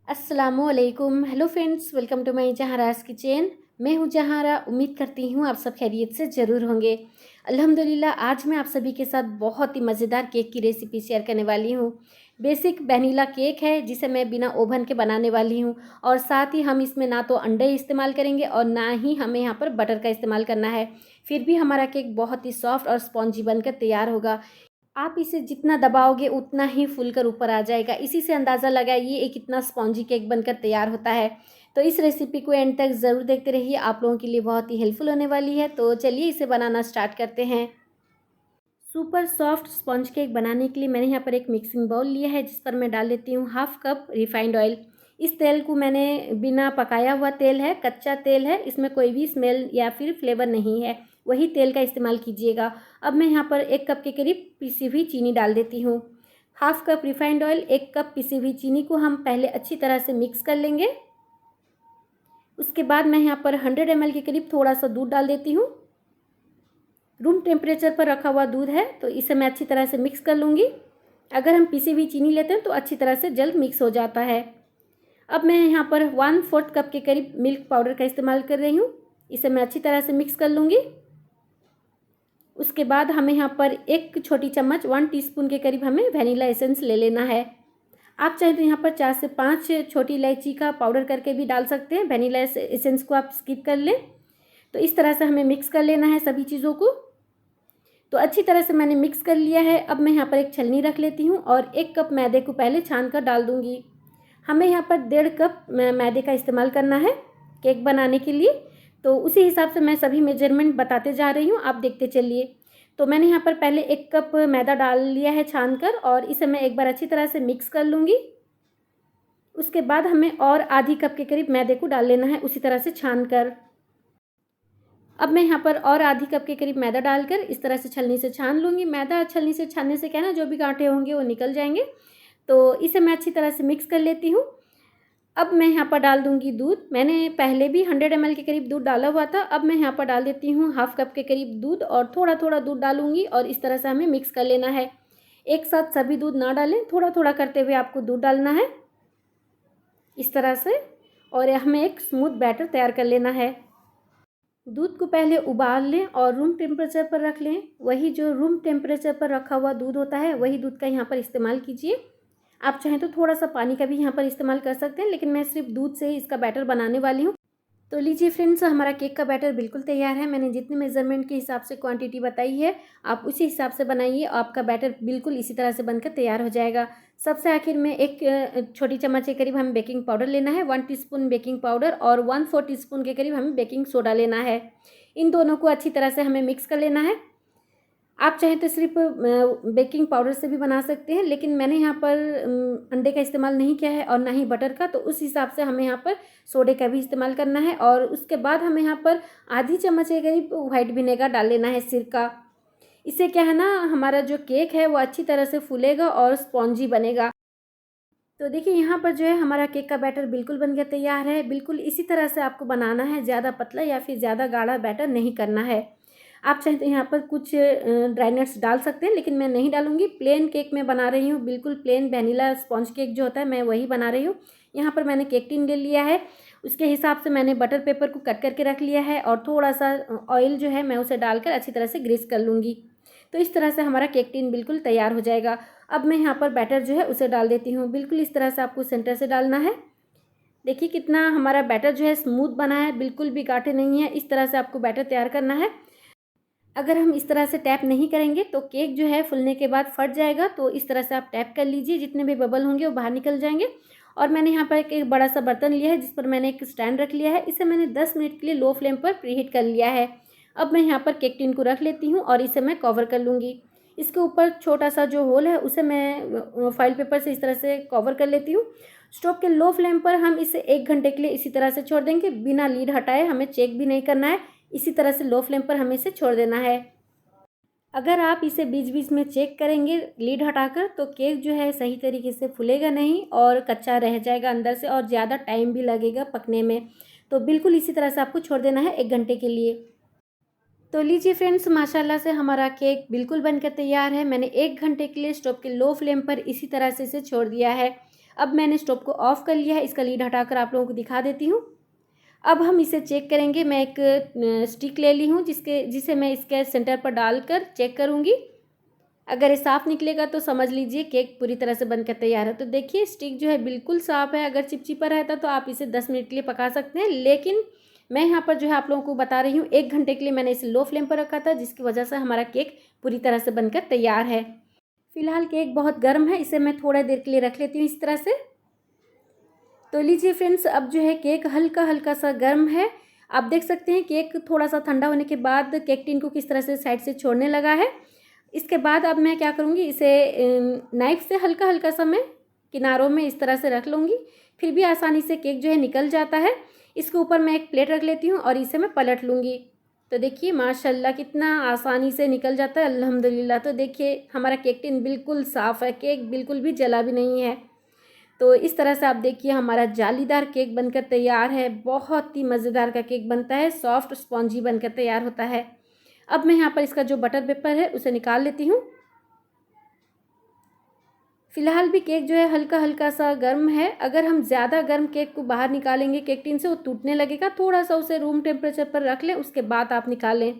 अस्सलामुअलैकुम। Hello friends, welcome to my Zahara's kitchen. मैं हूँ जहारा। उम्मीद करती हूँ आप सब खैरियत से ज़रूर होंगे। अल्हम्दुलिल्लाह आज मैं आप सभी के साथ बहुत ही मज़ेदार केक की रेसिपी शेयर करने वाली हूँ। बेसिक वैनिला केक है जिसे मैं बिना ओवन के बनाने वाली हूँ, और साथ ही हम इसमें ना तो अंडे इस्तेमाल करेंगे और ना ही हमें यहाँ पर बटर का इस्तेमाल करना है। फिर भी हमारा केक बहुत ही सॉफ्ट और स्पॉन्जी बनकर तैयार होगा। आप इसे जितना दबाओगे उतना ही फूल कर ऊपर आ जाएगा। इसी से अंदाज़ा लगाइए ये कितना स्पॉन्जी केक बनकर तैयार होता है। तो इस रेसिपी को एंड तक ज़रूर देखते रहिए, आप लोगों के लिए बहुत ही हेल्पफुल होने वाली है। तो चलिए इसे बनाना स्टार्ट करते हैं। सुपर सॉफ्ट स्पॉन्ज केक बनाने के लिए मैंने यहाँ पर एक मिक्सिंग बाउल लिया है जिस पर मैं डाल देती हूँ हाफ कप रिफाइंड ऑयल। इस तेल को मैंने बिना पकाया हुआ तेल है, कच्चा तेल है, इसमें कोई भी स्मेल या फिर फ्लेवर नहीं है, वही तेल का इस्तेमाल कीजिएगा। अब मैं यहाँ पर 1 कप के करीब पिसी हुई चीनी डाल देती हूँ। Half cup refined oil, 1 cup पिसी हुई चीनी को हम पहले अच्छी तरह से मिक्स कर लेंगे। उसके बाद मैं यहाँ पर 100 ml के करीब थोड़ा सा दूध डाल देती हूँ। रूम टेम्परेचर पर रखा हुआ दूध है, तो इसे मैं अच्छी तरह से मिक्स कर लूँगी। अगर हम पिसी हुई चीनी लेते हैं तो अच्छी तरह से जल्द मिक्स हो जाता है। अब मैं यहाँ पर 1/4 कप के करीब मिल्क पाउडर का इस्तेमाल कर रही हूँ। इसे मैं अच्छी तरह से मिक्स कर लूँगी। उसके बाद हमें यहाँ पर 1 छोटी चम्मच 1 टीस्पून के करीब हमें वैनिला एसेंस ले लेना है। आप चाहें तो यहाँ पर 4 से 5 छोटी इलायची का पाउडर करके भी डाल सकते हैं। वैनिला एसेंस को आप स्किप कर लें। तो इस तरह से हमें मिक्स कर लेना है सभी चीज़ों को। तो अच्छी तरह से मैंने मिक्स कर लिया है। अब मैं यहाँ पर एक छलनी रख लेती हूँ और 1 कप मैदे को पहले छान कर डाल दूँगी। हमें यहाँ पर 1.5 कप मैदे का इस्तेमाल करना है केक बनाने के लिए, तो उसी हिसाब से मैं सभी मेजरमेंट बताते जा रही हूँ, आप देखते चलिए। तो मैंने यहाँ पर पहले 1 कप मैदा डाल लिया है छान कर, और इसे मैं एक बार अच्छी तरह से मिक्स कर लूँगी। उसके बाद हमें और आधी कप के करीब मैदे को डाल लेना है उसी तरह से छान कर। अब मैं यहाँ पर और आधी कप के करीब मैदा डालकर इस तरह से छलनी से छान लूँगी। मैदा छलनी से छानने से क्या है ना, जो भी गांठे होंगे वो निकल जाएंगे। तो इसे मैं अच्छी तरह से मिक्स कर लेती हूँ। अब मैं यहाँ पर डाल दूँगी दूध। मैंने पहले भी 100 ml के करीब दूध डाला हुआ था। अब मैं यहाँ पर डाल देती हूँ हाफ कप के करीब दूध, और थोड़ा थोड़ा दूध डालूँगी और इस तरह से हमें मिक्स कर लेना है। एक साथ सभी दूध ना डालें, थोड़ा थोड़ा करते हुए आपको दूध डालना है इस तरह से, और हमें एक स्मूथ बैटर तैयार कर लेना है। दूध को पहले उबाल लें और रूम टेम्परेचर पर रख लें। वही जो रूम टेम्परेचर पर रखा हुआ दूध होता है वही दूध का यहाँ पर इस्तेमाल कीजिए। आप चाहें तो थोड़ा सा पानी का भी यहाँ पर इस्तेमाल कर सकते हैं, लेकिन मैं सिर्फ दूध से ही इसका बैटर बनाने वाली हूँ। तो लीजिए फ्रेंड्स, हमारा केक का बैटर बिल्कुल तैयार है। मैंने जितने मेज़रमेंट के हिसाब से क्वांटिटी बताई है आप उसी हिसाब से बनाइए, आपका बैटर बिल्कुल इसी तरह से बनकर तैयार हो जाएगा। सबसे आखिर में एक छोटी चम्मच के करीब हमें बेकिंग पाउडर लेना है। 1 टीस्पून बेकिंग पाउडर और 1/4 टीस्पून के करीब हमें बेकिंग सोडा लेना है। इन दोनों को अच्छी तरह से हमें मिक्स कर लेना है। आप चाहें तो सिर्फ बेकिंग पाउडर से भी बना सकते हैं, लेकिन मैंने यहाँ पर अंडे का इस्तेमाल नहीं किया है और ना ही बटर का, तो उस हिसाब से हमें यहाँ पर सोडे का भी इस्तेमाल करना है। और उसके बाद हमें यहाँ पर आधी चम्मच के करीब वाइट विनेगर डाल लेना है, सिरका। इससे क्या है ना, हमारा जो केक है वो अच्छी तरह से फूलेगा और स्पॉन्जी बनेगा। तो देखिए यहाँ पर जो है हमारा केक का बैटर बिल्कुल बन गया तैयार है। बिल्कुल इसी तरह से आपको बनाना है, ज़्यादा पतला या फिर ज़्यादा गाढ़ा बैटर नहीं करना है। आप चाहें तो यहाँ पर कुछ ड्राई नट्स डाल सकते हैं, लेकिन मैं नहीं डालूंगी। प्लेन केक मैं बना रही हूँ, बिल्कुल प्लेन वैनिला स्पॉन्ज केक जो होता है मैं वही बना रही हूँ। यहाँ पर मैंने केक टिन ले लिया है, उसके हिसाब से मैंने बटर पेपर को कट करके रख लिया है, और थोड़ा सा ऑयल जो है मैं उसे डालकर अच्छी तरह से ग्रीस कर लूँगी। तो इस तरह से हमारा केक टिन बिल्कुल तैयार हो जाएगा। अब मैं यहाँ पर बैटर जो है उसे डाल देती हूँ। बिल्कुल इस तरह से आपको सेंटर से डालना है। देखिए कितना हमारा बैटर जो है स्मूथ बना है, बिल्कुल भी गाढ़े नहीं है। इस तरह से आपको बैटर तैयार करना है। अगर हम इस तरह से टैप नहीं करेंगे तो केक जो है फूलने के बाद फट जाएगा। तो इस तरह से आप टैप कर लीजिए, जितने भी बबल होंगे वो बाहर निकल जाएंगे। और मैंने यहाँ पर एक बड़ा सा बर्तन लिया है जिस पर मैंने एक स्टैंड रख लिया है। इसे मैंने 10 मिनट के लिए लो फ्लेम पर प्रीहीट कर लिया है। अब मैं यहाँ पर केक टिन को रख लेती हूँ और इसे मैं कवर कर लूँगी। इसके ऊपर छोटा सा जो होल है उसे मैं फॉइल पेपर से इस तरह से कवर कर लेती हूँ। स्टोव के लो फ्लेम पर हम इसे 1 घंटे के लिए इसी तरह से छोड़ देंगे, बिना लीड हटाए। हमें चेक भी नहीं करना है, इसी तरह से लो फ्लेम पर हमें इसे छोड़ देना है। अगर आप इसे बीच बीच में चेक करेंगे लीड हटाकर, तो केक जो है सही तरीके से फूलेगा नहीं और कच्चा रह जाएगा अंदर से, और ज़्यादा टाइम भी लगेगा पकने में। तो बिल्कुल इसी तरह से आपको छोड़ देना है 1 घंटे के लिए। तो लीजिए फ्रेंड्स, माशाल्लाह से हमारा केक बिल्कुल बनकर तैयार है। मैंने 1 घंटे के लिए स्टोव के लो फ्लेम पर इसी तरह से इसे छोड़ दिया है। अब मैंने स्टोव को ऑफ़ कर लिया है, इसका लीड हटाकर आप लोगों को दिखा देती हूँ। अब हम इसे चेक करेंगे। मैं एक स्टिक ले ली हूँ जिसे मैं इसके सेंटर पर डालकर चेक करूँगी। अगर ये साफ़ निकलेगा तो समझ लीजिए केक पूरी तरह से बनकर तैयार है। तो देखिए स्टिक जो है बिल्कुल साफ़ है। अगर चिपचिपा रहता तो आप इसे 10 मिनट के लिए पका सकते हैं, लेकिन मैं यहाँ पर जो है आप लोगों को बता रही हूँ 1 घंटे के लिए मैंने इसे लो फ्लेम पर रखा था, जिसकी वजह से हमारा केक पूरी तरह से बनकर तैयार है। फ़िलहाल केक बहुत गर्म है, इसे मैं थोड़ा देर के लिए रख लेती हूँ इस तरह से। तो लीजिए फ्रेंड्स, अब जो है केक हल्का हल्का सा गर्म है। आप देख सकते हैं केक थोड़ा सा ठंडा होने के बाद केक टिन को किस तरह से साइड से छोड़ने लगा है। इसके बाद अब मैं क्या करूँगी, इसे नाइफ़ से हल्का हल्का सा मैं किनारों में इस तरह से रख लूँगी, फिर भी आसानी से केक जो है निकल जाता है। इसके ऊपर मैं एक प्लेट रख लेती हूँ और इसे मैं पलट लूँगी। तो देखिए माशाल्लाह कितना आसानी से निकल जाता है, अल्हम्दुलिल्लाह। तो देखिए हमारा केक टिन बिल्कुल साफ़ है, केक बिल्कुल भी जला भी नहीं है। तो इस तरह से आप देखिए हमारा जालीदार केक बनकर तैयार है। बहुत ही मज़ेदार का केक बनता है, सॉफ्ट स्पॉन्जी बनकर तैयार होता है। अब मैं यहाँ पर इसका जो बटर पेपर है उसे निकाल लेती हूँ। फ़िलहाल भी केक जो है हल्का हल्का सा गर्म है। अगर हम ज़्यादा गर्म केक को बाहर निकालेंगे केक टिन से, वो टूटने लगेगा। थोड़ा सा उसे रूम टेम्परेचर पर रख लें, उसके बाद आप निकालें।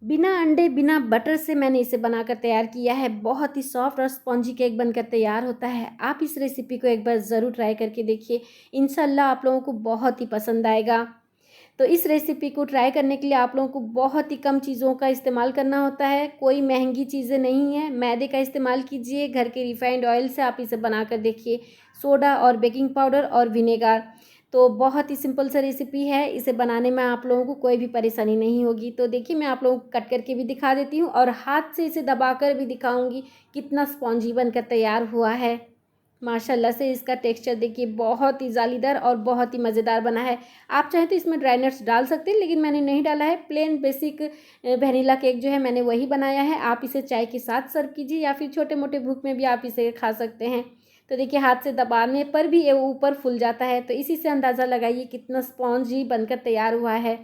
बिना अंडे बिना बटर से मैंने इसे बनाकर तैयार किया है। बहुत ही सॉफ्ट और स्पॉन्जी केक बनकर तैयार होता है। आप इस रेसिपी को एक बार ज़रूर ट्राई करके देखिए, इंशाल्लाह आप लोगों को बहुत ही पसंद आएगा। तो इस रेसिपी को ट्राई करने के लिए आप लोगों को बहुत ही कम चीज़ों का इस्तेमाल करना होता है। कोई महंगी चीज़ें नहीं है। मैदे का इस्तेमाल कीजिए, घर के रिफाइंड ऑयल से आप इसे बनाकर देखिए, सोडा और बेकिंग पाउडर और विनेगर। तो बहुत ही सिंपल सा रेसिपी है, इसे बनाने में आप लोगों को कोई भी परेशानी नहीं होगी। तो देखिए मैं आप लोगों को कट करके भी दिखा देती हूँ और हाथ से इसे दबाकर भी दिखाऊंगी कितना स्पॉन्जी बनकर तैयार हुआ है। माशाल्लाह से इसका टेक्सचर देखिए बहुत ही जालीदार और बहुत ही मज़ेदार बना है। आप चाहें तो इसमें ड्राई नट्स डाल सकते हैं, लेकिन मैंने नहीं डाला है। प्लेन बेसिक वनीला केक जो है मैंने वही बनाया है। आप इसे चाय के साथ सर्व कीजिए या फिर छोटे मोटे भूख में भी आप इसे खा सकते हैं। तो देखिए हाथ से दबाने पर भी ये ऊपर फूल जाता है। तो इसी से अंदाज़ा लगाइए कितना स्पॉन्जी बनकर तैयार हुआ है।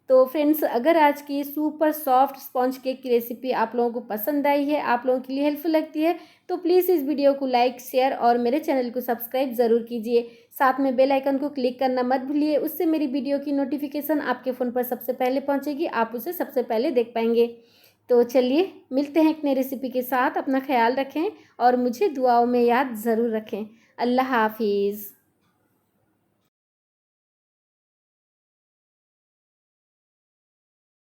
तो फ्रेंड्स, अगर आज की सुपर सॉफ्ट स्पॉन्ज केक की रेसिपी आप लोगों को पसंद आई है, आप लोगों के लिए हेल्पफुल लगती है, तो प्लीज़ इस वीडियो को लाइक, शेयर और मेरे चैनल को सब्सक्राइब ज़रूर कीजिए। साथ में बेल आइकन को क्लिक करना मत भूलिए, उससे मेरी वीडियो की नोटिफिकेशन आपके फ़ोन पर सबसे पहले पहुंचेगी, आप उसे सबसे पहले देख पाएंगे। तो चलिए मिलते हैं एक नई रेसिपी के साथ। अपना ख्याल रखें और मुझे दुआओं में याद ज़रूर रखें। अल्लाह हाफिज़।